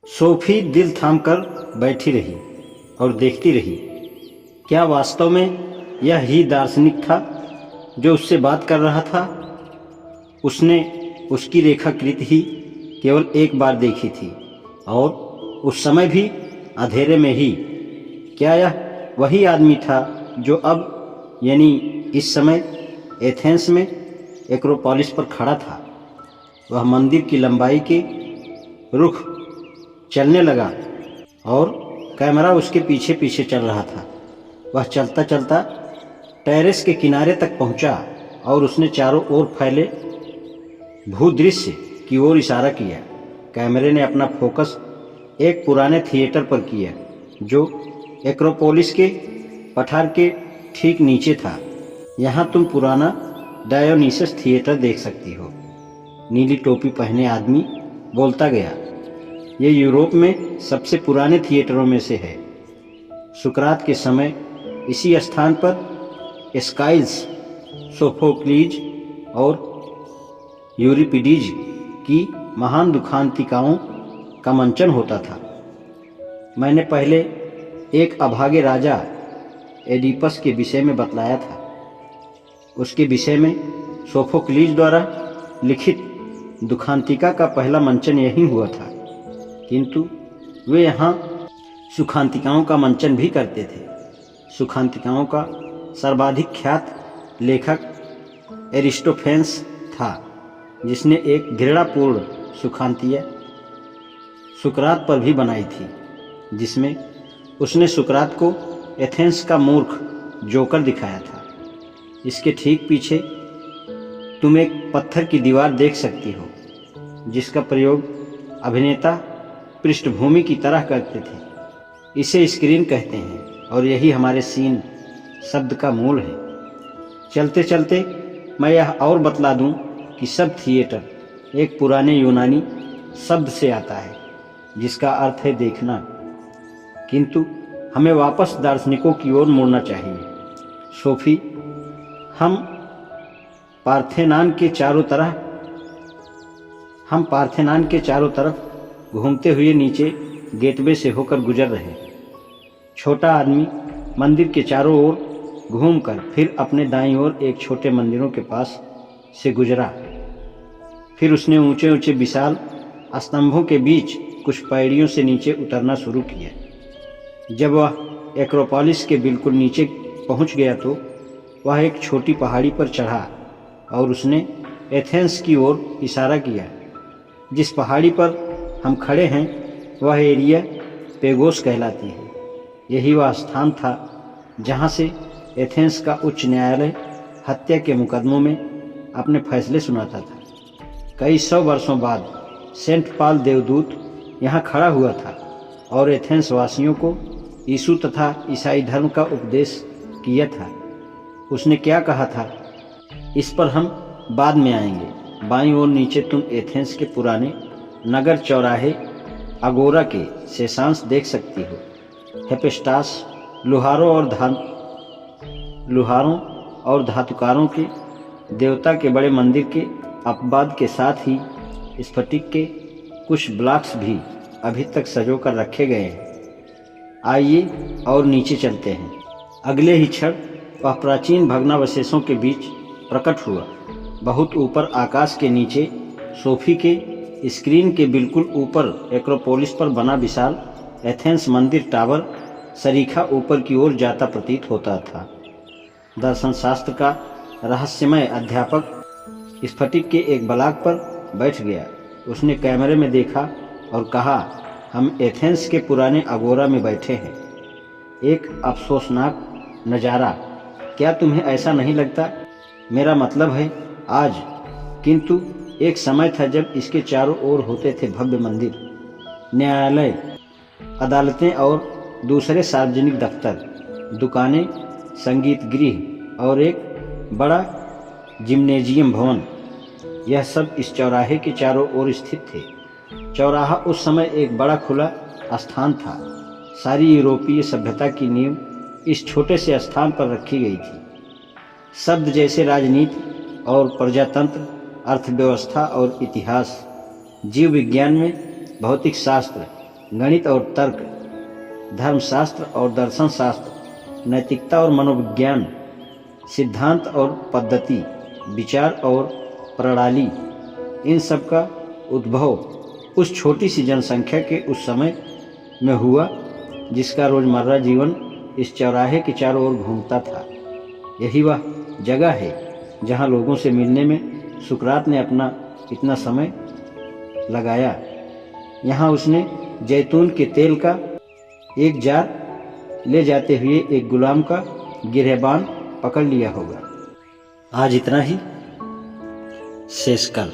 Sophie दिल थामकर बैठी रही और देखती रही। क्या वास्तव में यह ही दार्शनिक था जो उससे बात कर रहा था? उसने उसकी रेखाकृति ही केवल एक बार देखी थी और उस समय भी अंधेरे में ही। क्या यह वही आदमी था जो अब यानी इस समय एथेंस में एक्रोपोलिस पर खड़ा था? वह मंदिर की लंबाई के रुख चलने लगा और कैमरा उसके पीछे पीछे चल रहा था। वह चलता चलता टेरेस के किनारे तक पहुंचा और उसने चारों ओर फैले भूदृश्य की ओर इशारा किया। कैमरे ने अपना फोकस एक पुराने थिएटर पर किया जो एक्रोपोलिस के पठार के ठीक नीचे था। यहाँ तुम पुराना डायोनिसस थिएटर देख सकती हो, नीली टोपी पहने आदमी बोलता गया। ये यूरोप में सबसे पुराने थिएटरों में से है। सुकरात के समय इसी स्थान पर एस्काइल्स, सोफोक्लीज और यूरिपिडीज की महान दुखांतिकाओं का मंचन होता था। मैंने पहले एक अभागे राजा एडिपस के विषय में बतलाया था। उसके विषय में सोफोक्लीज द्वारा लिखित दुखांतिका का पहला मंचन यही हुआ था, किंतु वे यहाँ सुखांतिकाओं का मंचन भी करते थे। सुखांतिकाओं का सर्वाधिक ख्यात लेखक एरिस्टोफेन्स था, जिसने एक घृणापूर्ण सुखांतिया सुकरात पर भी बनाई थी, जिसमें उसने सुकरात को एथेंस का मूर्ख जोकर दिखाया था। इसके ठीक पीछे तुम एक पत्थर की दीवार देख सकती हो, जिसका प्रयोग अभिनेता पृष्ठभूमि की तरह करते थे। इसे स्क्रीन कहते हैं और यही हमारे सीन शब्द का मूल है। चलते चलते मैं यह और बतला दूं कि सब थिएटर एक पुराने यूनानी शब्द से आता है जिसका अर्थ है देखना। किंतु हमें वापस दार्शनिकों की ओर मुड़ना चाहिए। सोफी, हम पार्थेनान के चारों तरफ घूमते हुए नीचे गेटवे से होकर गुजर रहे। छोटा आदमी मंदिर के चारों ओर घूमकर फिर अपने दाईं ओर एक छोटे मंदिरों के पास से गुजरा। फिर उसने ऊंचे ऊंचे विशाल स्तंभों के बीच कुछ पैड़ियों से नीचे उतरना शुरू किया। जब वह एक्रोपोलिस के बिल्कुल नीचे पहुंच गया तो वह एक छोटी पहाड़ी पर चढ़ा और उसने एथेंस की ओर इशारा किया। जिस पहाड़ी पर हम खड़े हैं वह एरिया पेगोस कहलाती है। यही वह स्थान था जहाँ से एथेंस का उच्च न्यायालय हत्या के मुकदमों में अपने फैसले सुनाता था। कई सौ वर्षों बाद सेंट पॉल देवदूत यहाँ खड़ा हुआ था और एथेंस वासियों को यीशु तथा ईसाई धर्म का उपदेश किया था। उसने क्या कहा था, इस पर हम बाद में आएंगे। बाईं ओर नीचे तुम एथेंस के पुराने नगर चौराहे अगोरा के शेषांश देख सकती हो। हेफेस्टास लुहारों और धातुकारों के देवता के बड़े मंदिर के अपवाद के साथ ही स्फटिक के कुछ ब्लॉक्स भी अभी तक सजोकर रखे गए हैं। आइए और नीचे चलते हैं। अगले ही क्षण वह प्राचीन भग्नावशेषों के बीच प्रकट हुआ। बहुत ऊपर आकाश के नीचे सोफी के स्क्रीन के बिल्कुल ऊपर एक्रोपोलिस पर बना विशाल एथेंस मंदिर टावर सरीखा ऊपर की ओर जाता प्रतीत होता था। दर्शन शास्त्र का रहस्यमय अध्यापक स्फटिक के एक ब्लॉक पर बैठ गया। उसने कैमरे में देखा और कहा, हम एथेंस के पुराने अगोरा में बैठे हैं। एक अफसोसनाक नज़ारा, क्या तुम्हें ऐसा नहीं लगता? मेरा मतलब है आज। किंतु एक समय था जब इसके चारों ओर होते थे भव्य मंदिर, न्यायालय, अदालतें और दूसरे सार्वजनिक दफ्तर, दुकानें, संगीत गृह और एक बड़ा जिम्नेजियम भवन। यह सब इस चौराहे के चारों ओर स्थित थे। चौराहा उस समय एक बड़ा खुला स्थान था। सारी यूरोपीय सभ्यता की नींव इस छोटे से स्थान पर रखी गई थी। शब्द जैसे राजनीति और प्रजातंत्र, अर्थव्यवस्था और इतिहास, जीव विज्ञान में भौतिक शास्त्र, गणित और तर्क, धर्मशास्त्र और दर्शन शास्त्र, नैतिकता और मनोविज्ञान, सिद्धांत और पद्धति, विचार और प्रणाली, इन सब का उद्भव उस छोटी सी जनसंख्या के उस समय में हुआ जिसका रोजमर्रा जीवन इस चौराहे के चारों ओर घूमता था। यही वह जगह है जहाँ लोगों से मिलने में सुकरात ने अपना इतना समय लगाया। यहाँ उसने जैतून के तेल का एक जार ले जाते हुए एक गुलाम का गिरहबान पकड़ लिया होगा। आज इतना ही, शेष कल।